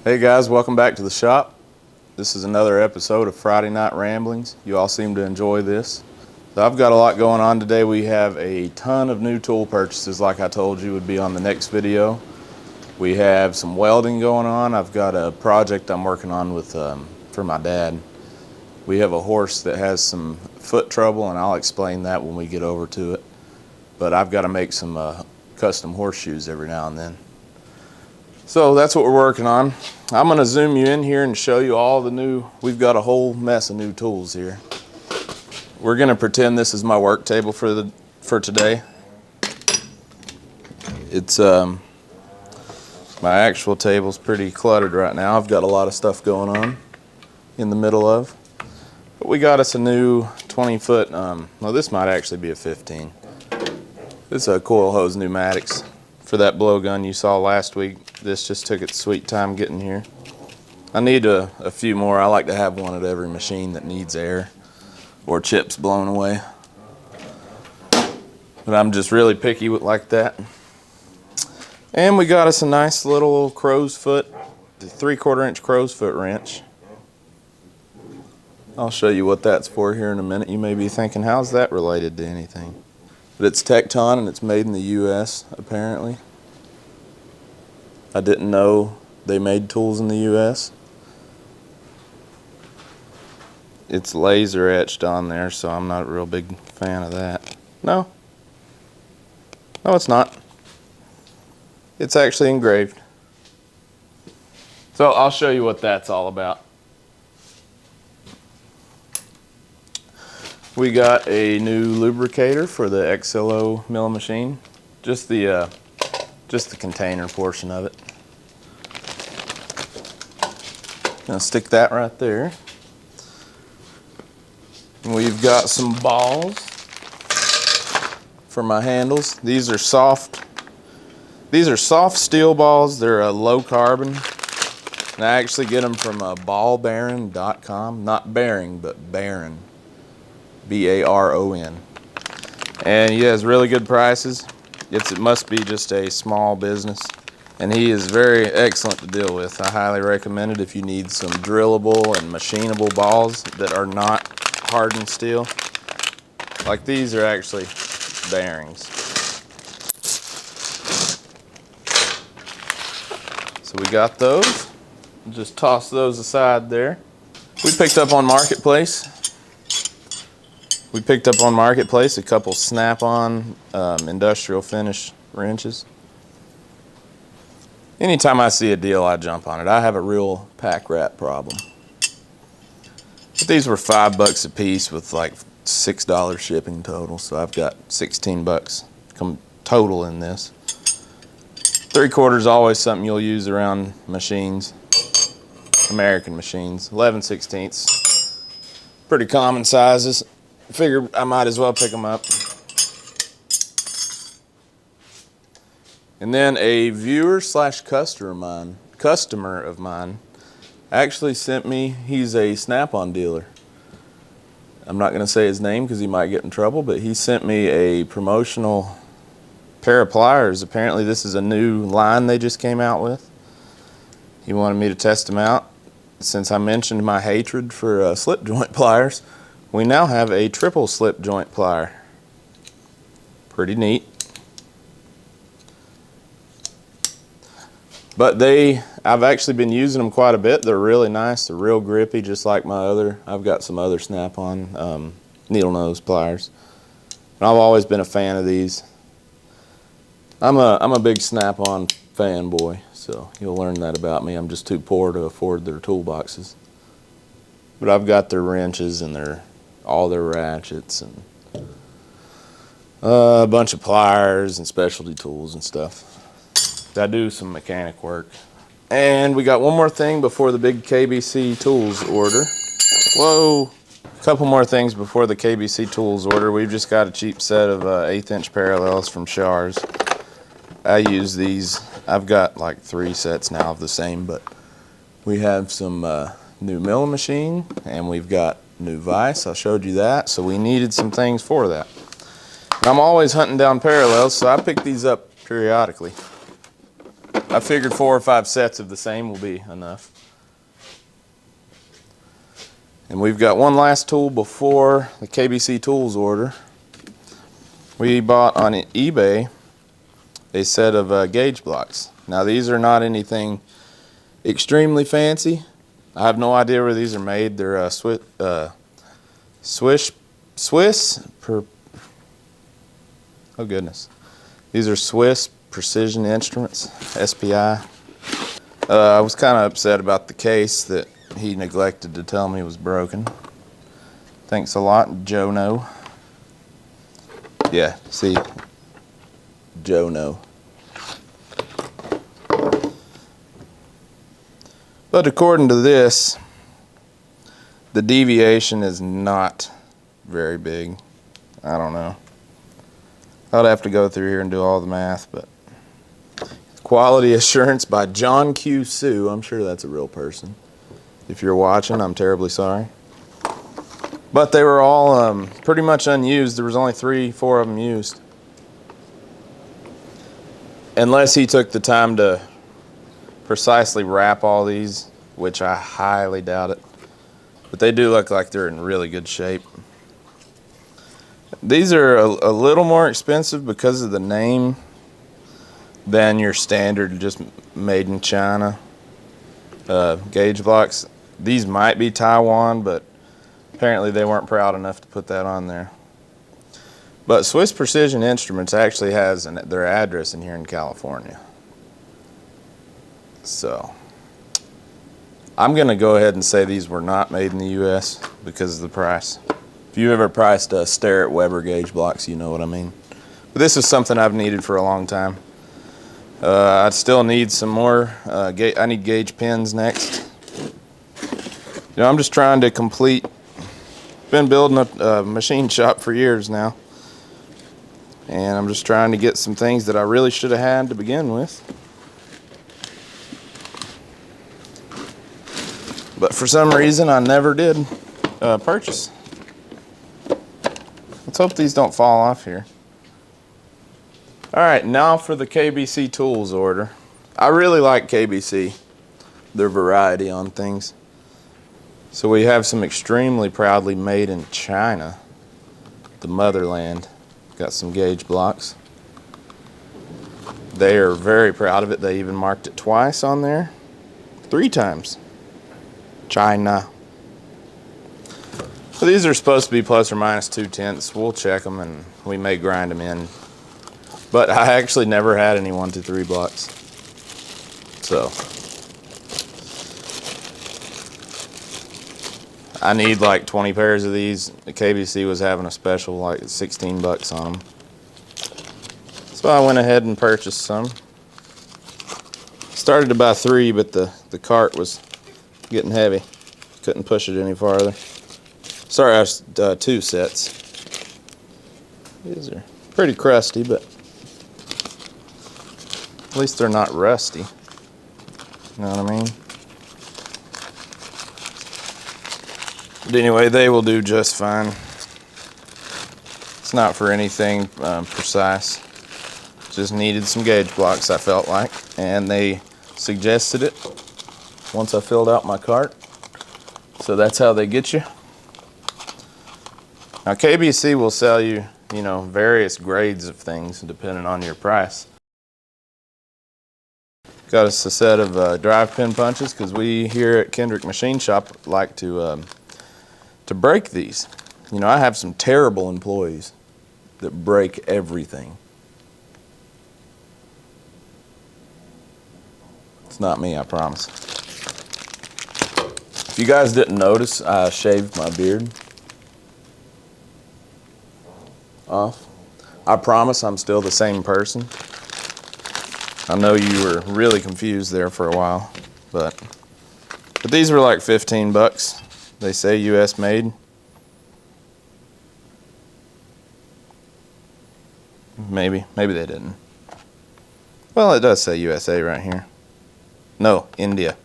Hey guys, welcome back to the shop. This is another episode of Friday Night Ramblings. You all seem to enjoy this. So I've got a lot going on today. We have a ton of new tool purchases like I told you would be on the next video. We have some welding going on. I've got a project I'm working on with for my dad. We have a horse that has some foot trouble and I'll explain that when we get over to it. But I've got to make some custom horseshoes every now and then. So that's what we're working on. I'm going to zoom you in here and show you all the new, we've got a whole mess of new tools here. We're going to pretend this is my work table for today. It's my actual table's pretty cluttered right now. I've got a lot of stuff going on in the middle of. But we got us a new 20-foot, well this might actually be a 15. This is a coil hose pneumatics for that blowgun you saw last week. This just took its sweet time getting here. I need a few more. I like to have one at every machine that needs air or chips blown away. But I'm just really picky with like that. And we got us a nice little crow's foot, 3/4 inch crow's foot wrench. I'll show you what that's for here in a minute. You may be thinking, how's that related to anything? But it's Tecton and it's made in the US apparently. I didn't know they made tools in the US. It's laser etched on there, so I'm not a real big fan of that. No, it's not. It's actually engraved. So I'll show you what that's all about. We got a new lubricator for the XLO milling machine. Just the container portion of it. Gonna stick that right there. We've got some balls for my handles. These are soft steel balls. They're a low carbon. And I actually get them from ballbaron.com. Not bearing, but Baron. B-A-R-O-N. And he has really good prices. It must be just a small business. And he is very excellent to deal with. I highly recommend it if you need some drillable and machinable balls that are not hardened steel. Like these are actually bearings. So we got those. Just toss those aside there. We picked up on Marketplace. A couple snap-on industrial finish wrenches. Anytime I see a deal, I jump on it. I have a real pack rat problem. But these were $5 a piece with like $6 shipping total, so I've got $16 total in this. 3/4 is always something you'll use around machines, American machines. 11/16, pretty common sizes. Figured I might as well pick them up. And then a viewer / customer of mine actually sent me, he's a Snap-on dealer. I'm not going to say his name because he might get in trouble, but he sent me a promotional pair of pliers. Apparently this is a new line they just came out with. He wanted me to test them out. Since I mentioned my hatred for slip joint pliers, we now have a triple slip joint plier. Pretty neat. But I've actually been using them quite a bit. They're really nice. They're real grippy, just like I've got some other Snap-on needle nose pliers. And I've always been a fan of these. I'm a big Snap-on fanboy, so you'll learn that about me. I'm just too poor to afford their toolboxes. But I've got their wrenches and all their ratchets and a bunch of pliers and specialty tools and stuff. I do some mechanic work. And we got one more thing before the big KBC Tools order. Whoa! A couple more things before the KBC Tools order. We've just got a cheap set of 1/8 inch parallels from Shars. I use these. I've got like 3 sets now of the same, but we have some new milling machine and we've got new vise. I showed you that, so we needed some things for that. And I'm always hunting down parallels, so I pick these up periodically. I figured 4 or 5 sets of the same will be enough. And we've got one last tool before the KBC Tools order. We bought on eBay a set of gauge blocks. Now these are not anything extremely fancy. I have no idea where these are made. They're Swiss oh goodness. These are Swiss Precision Instruments, SPI. I was kind of upset about the case that he neglected to tell me was broken. Thanks a lot, Joe No. Yeah, see, Joe No. But according to this, the deviation is not very big. I don't know. I'd have to go through here and do all the math, but quality assurance by John Q. Sue. I'm sure that's a real person. If you're watching, I'm terribly sorry. But they were all pretty much unused. There was only 3, 4 of them used. Unless he took the time to precisely wrap all these, which I highly doubt it. But they do look like they're in really good shape. These are a little more expensive because of the name than your standard just made in China gauge blocks. These might be Taiwan, but apparently they weren't proud enough to put that on there. But Swiss Precision Instruments actually has their address in here in California. So I'm going to go ahead and say these were not made in the U.S. because of the price. If you ever priced a Starrett Weber gauge blocks, you know what I mean. But this is something I've needed for a long time. I still need some more. I need gauge pins next. You know, I'm just trying to complete. Been building a machine shop for years now, and I'm just trying to get some things that I really should have had to begin with. But for some reason, I never did purchase. Let's hope these don't fall off here. All right, now for the KBC Tools order. I really like KBC, their variety on things. So we have some extremely proudly made in China, the motherland. Got some gauge blocks. They are very proud of it. They even marked it twice on there. 3 times. China. So these are supposed to be plus or minus 2/10. We'll check them and we may grind them in. But I actually never had any 1-3 blocks. So I need like 20 pairs of these. The KBC was having a special, like 16 bucks on them. So I went ahead and purchased some. Started to buy 3, but the cart was getting heavy. Couldn't push it any farther. Sorry, I was 2 sets. These are pretty crusty, but at least they're not rusty. You know what I mean? But anyway, they will do just fine. It's not for anything precise. Just needed some gauge blocks, I felt like, and they suggested it once I filled out my cart. So that's how they get you. Now KBC will sell you, you know, various grades of things depending on your price. Got us a set of drive pin punches because we here at Kendrick Machine Shop like to break these. You know, I have some terrible employees that break everything. It's not me, I promise. If you guys didn't notice, I shaved my beard off. I promise I'm still the same person. I know you were really confused there for a while, but these were like 15 bucks. They say US made. Maybe they didn't. Well, it does say USA right here. No, India.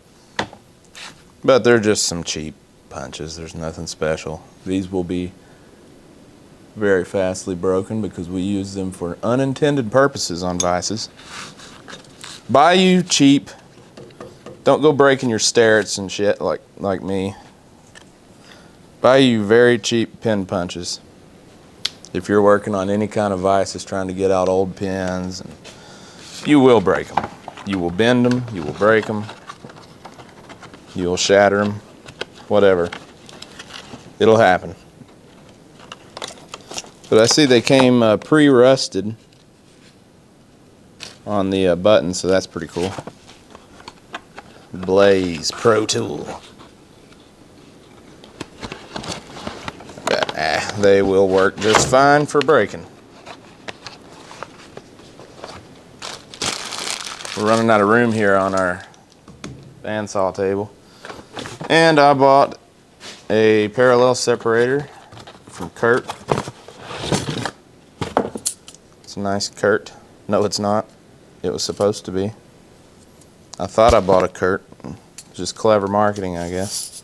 But they're just some cheap punches. There's nothing special. These will be very fastly broken because we use them for unintended purposes on vices. Buy you cheap. Don't go breaking your sterrets and shit like me. Buy you very cheap pin punches. If you're working on any kind of vices, trying to get out old pins, and you will break them. You will bend them, you will break them, you will shatter them, whatever. It'll happen. But I see they came pre-rusted on the button, so that's pretty cool. Blaze Pro Tool. But, they will work just fine for breaking. We're running out of room here on our bandsaw table. And I bought a parallel separator from Kurt. It's a nice Kurt. No, it's not. It was supposed to be. I thought I bought a Kurt. Just clever marketing, I guess.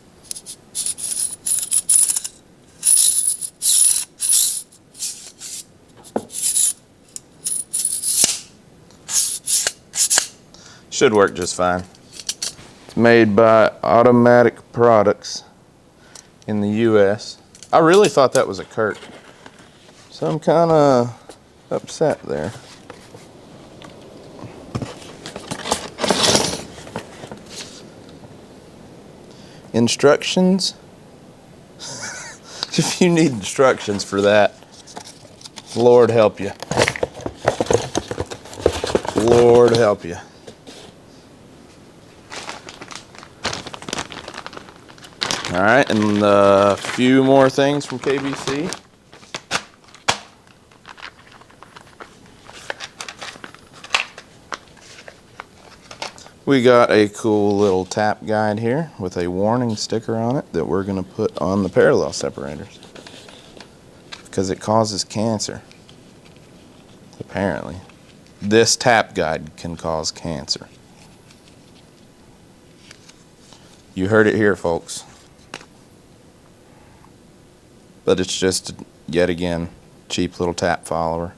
Should work just fine. It's made by Automatic Products in the US. I really thought that was a Kurt, so I'm kind of upset there. Instructions. If you need instructions for that, Lord help you. Lord help you. All right, and a few more things from KBC. We got a cool little tap guide here with a warning sticker on it that we're going to put on the parallel separators because it causes cancer, apparently. This tap guide can cause cancer. You heard it here, folks. But it's just, yet again, cheap little tap follower.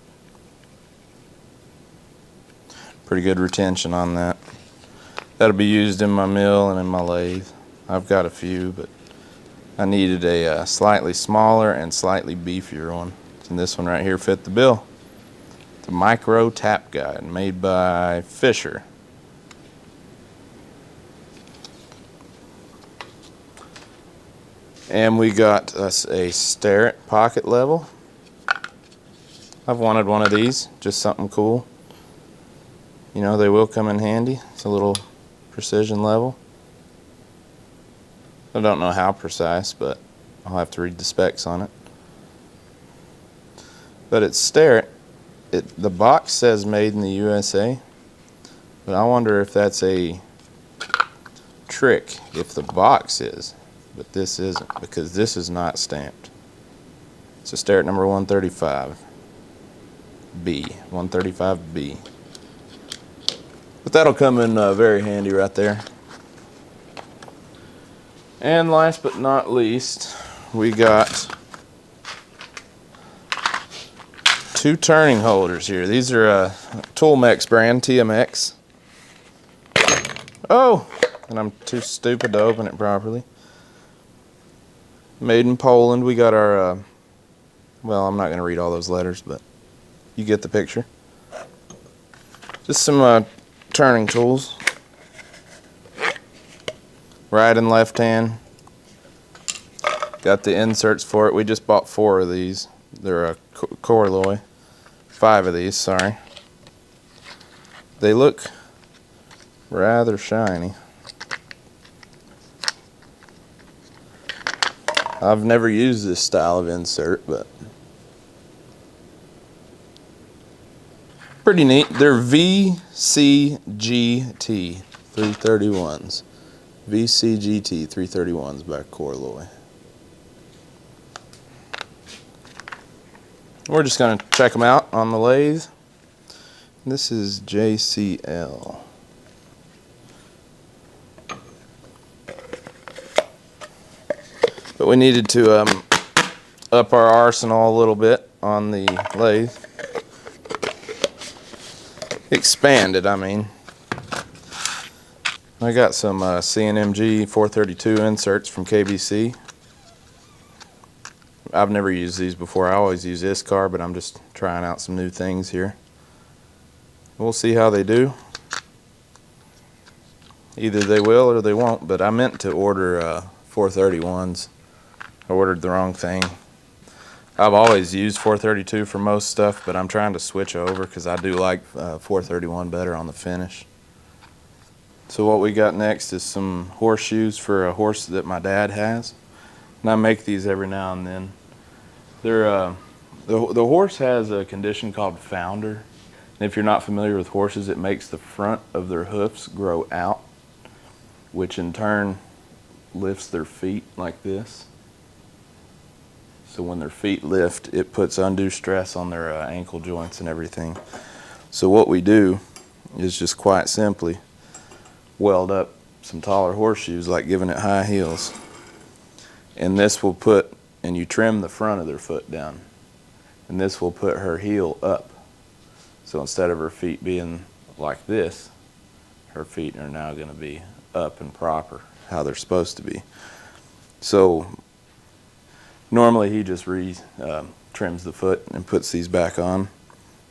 Pretty good retention on that. That'll be used in my mill and in my lathe. I've got a few, but I needed a slightly smaller and slightly beefier one. And this one right here fit the bill. It's a micro tap guide made by Fisher. And we got us a sterret pocket level. I've wanted one of these, just something cool. You know, they will come in handy. It's a little precision level. I don't know how precise, but I'll have to read the specs on it. But it's sterret. The box says made in the USA, but I wonder if that's a trick, if the box is. But this isn't, because this is not stamped. It's a sterret number 135B. 135B. But that'll come in very handy right there. And last but not least, we got two turning holders here. These are Toolmex brand, TMX. Oh, and I'm too stupid to open it properly. Made in Poland. We got our, well, I'm not going to read all those letters, but you get the picture. Just some turning tools. Right and left hand. Got the inserts for it. We just bought 4 of these. They're a Corloy. 5 of these, sorry. They look rather shiny. I've never used this style of insert, but pretty neat. They're VCGT 331s. VCGT 331s by Corloy. We're just going to check them out on the lathe. This is JCL. But we needed to up our arsenal a little bit on the lathe. Expand it, I mean. I got some CNMG 432 inserts from KBC. I've never used these before. I always use ISCAR, but I'm just trying out some new things here. We'll see how they do. Either they will or they won't, but I meant to order 431s. I ordered the wrong thing. I've always used 432 for most stuff, but I'm trying to switch over because I do like 431 better on the finish. So what we got next is some horseshoes for a horse that my dad has. And I make these every now and then. They're, the horse has a condition called founder. And if you're not familiar with horses, it makes the front of their hoofs grow out, which in turn lifts their feet like this. So when their feet lift, it puts undue stress on their ankle joints and everything. So what we do is just quite simply weld up some taller horseshoes, like giving it high heels. And this will put, and you trim the front of their foot down. And this will put her heel up. So instead of her feet being like this, her feet are now going to be up and proper, how they're supposed to be. So normally he just trims the foot and puts these back on.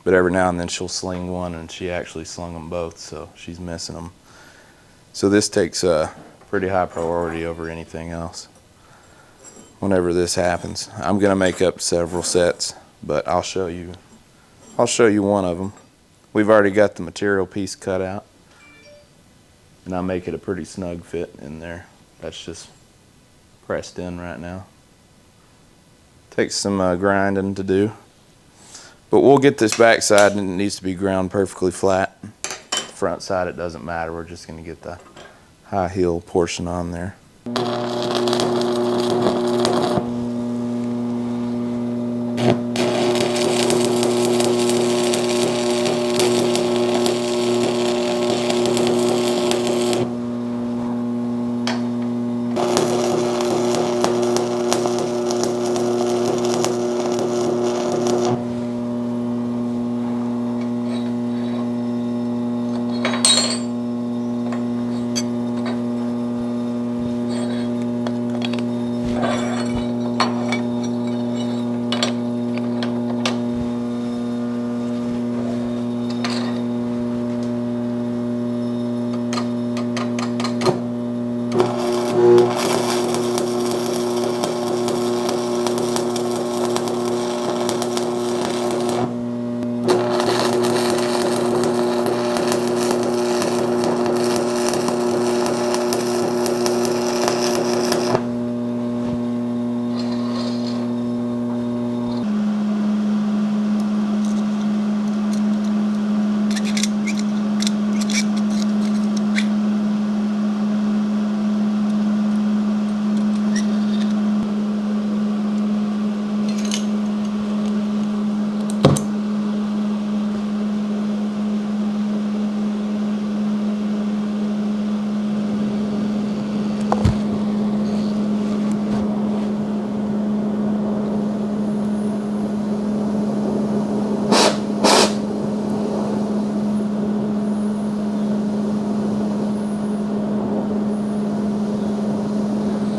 But every now and then she'll sling one, and she actually slung them both, so she's missing them. So this takes a pretty high priority over anything else. Whenever this happens, I'm going to make up several sets, but I'll show you one of them. We've already got the material piece cut out, and I'll make it a pretty snug fit in there. That's just pressed in right now. Takes some grinding to do, but we'll get this back side, and it needs to be ground perfectly flat. The front side, it doesn't matter. We're just going to get the high heel portion on there.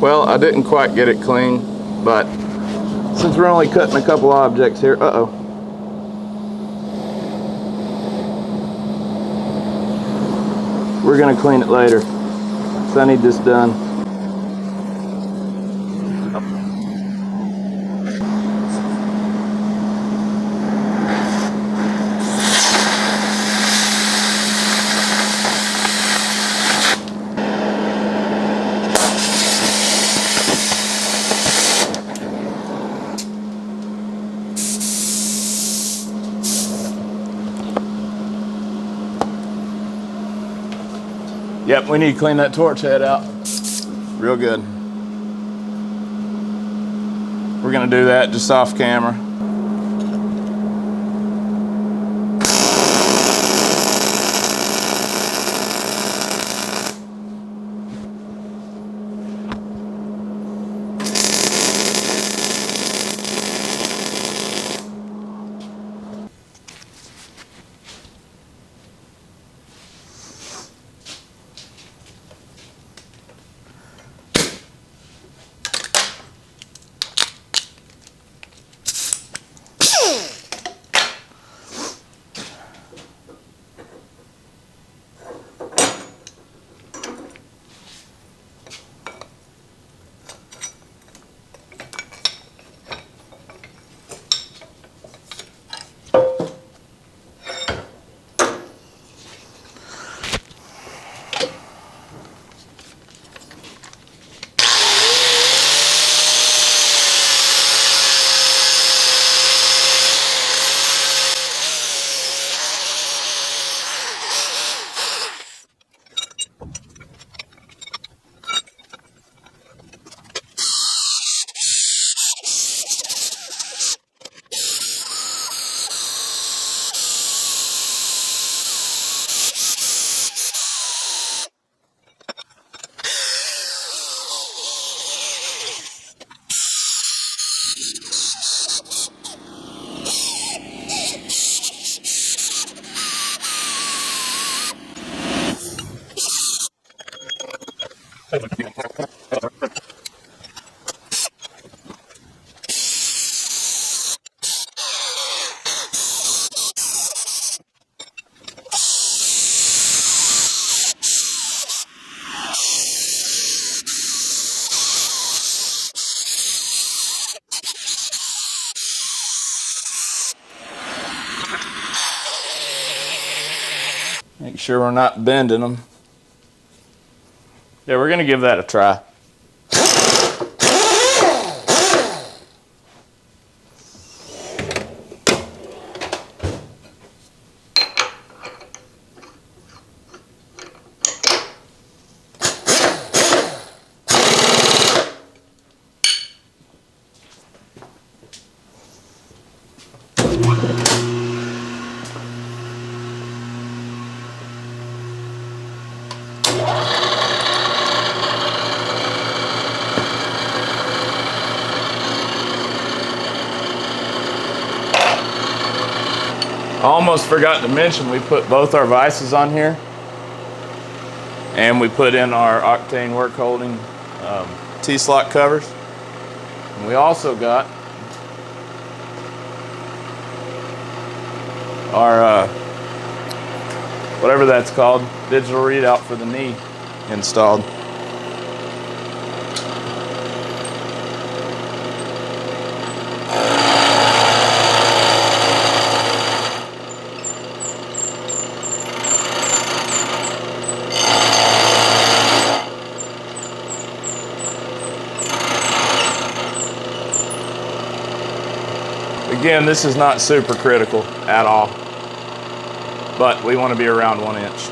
Well, I didn't quite get it clean, but since we're only cutting a couple objects here, we're gonna clean it later. So I need this done. Yep, we need to clean that torch head out real good. We're gonna do that just off camera. Make sure we're not bending them. Yeah, we're gonna give that a try. Almost forgot to mention we put both our vices on here, and we put in our octane work holding T-slot covers. And we also got our whatever that's called, digital readout for the knee installed. Again, this is not super critical at all, but we want to be around 1 inch.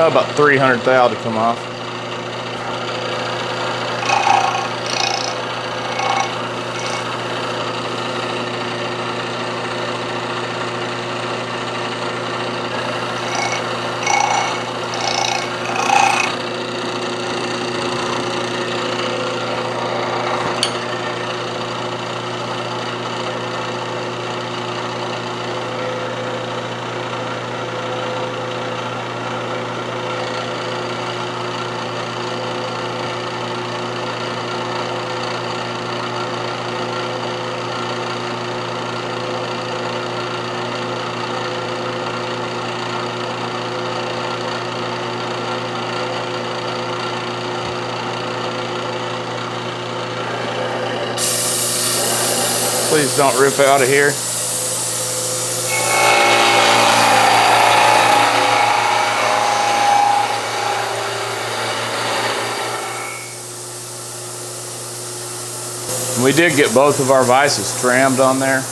About 300 thou to come off. Please don't rip out of here. We did get both of our vices trammed on there.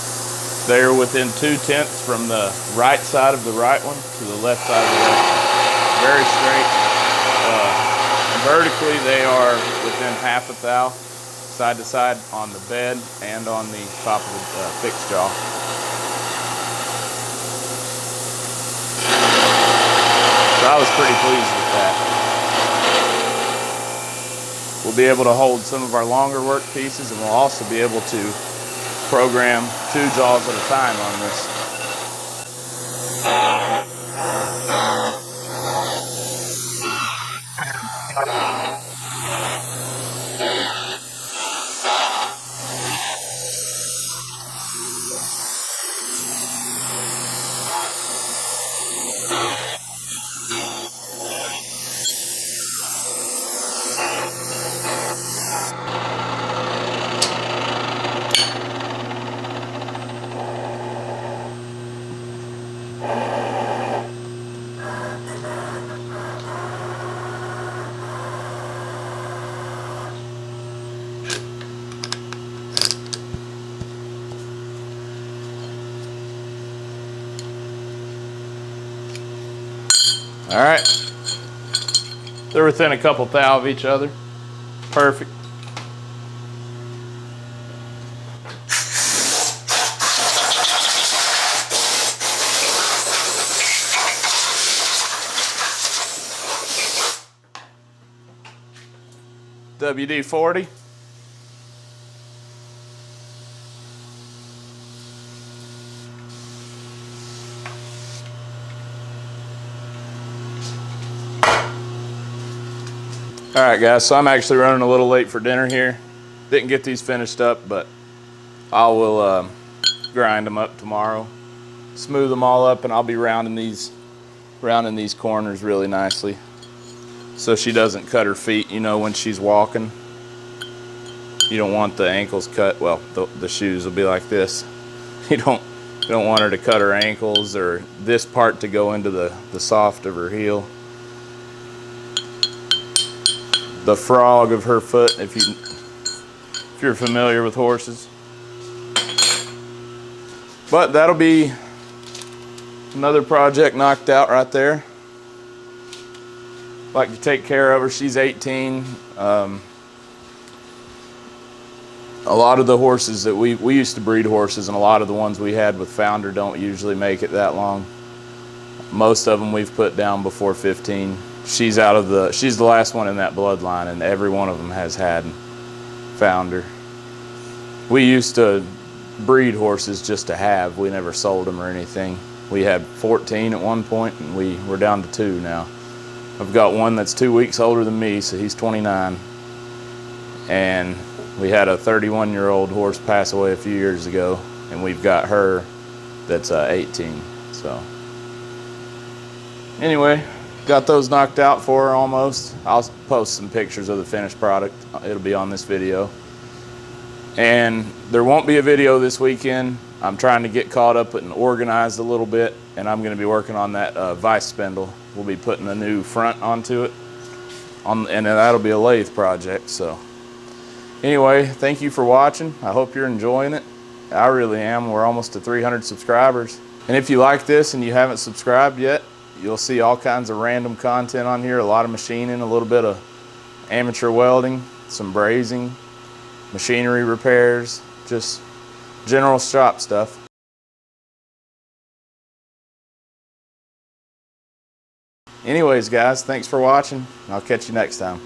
They are within 2/10 from the right side of the right one to the left side of the left one. Very straight. Vertically, they are within half a thou, side to side on the bed and on the top of the fixed jaw. So I was pretty pleased with that. We'll be able to hold some of our longer work pieces, and we'll also be able to program 2 jaws at a time on this. All right, they're within a couple thou of each other. Perfect. WD-40. All right, guys, so I'm actually running a little late for dinner here. Didn't get these finished up, but I will grind them up tomorrow, smooth them all up, and I'll be rounding these corners really nicely so she doesn't cut her feet, you know, when she's walking. You don't want the ankles cut. Well, the shoes will be like this. You don't want her to cut her ankles or this part to go into the soft of her heel. The frog of her foot, if you're familiar with horses. But that'll be another project knocked out right there. Like to take care of her. She's 18. A lot of the horses that we used to breed horses, and a lot of the ones we had with Founder don't usually make it that long. Most of them we've put down before 15. She's the last one in that bloodline, and every one of them has had Founder. We used to breed horses just to have. We never sold them or anything. We had 14 at one point, and we're down to 2 now. I've got one that's 2 weeks older than me, so he's 29. And we had a 31-year-old horse pass away a few years ago, and we've got her that's 18. So anyway, got those knocked out for her almost. I'll post some pictures of the finished product. It'll be on this video. And there won't be a video this weekend. I'm trying to get caught up and organized a little bit, and I'm going to be working on that vise spindle. We'll be putting a new front onto it, and that'll be a lathe project. So anyway, thank you for watching. I hope you're enjoying it. I really am. We're almost to 300 subscribers. And if you like this and you haven't subscribed yet, you'll see all kinds of random content on here. A lot of machining, a little bit of amateur welding, some brazing, machinery repairs, just general shop stuff. Anyways, guys, thanks for watching. I'll catch you next time.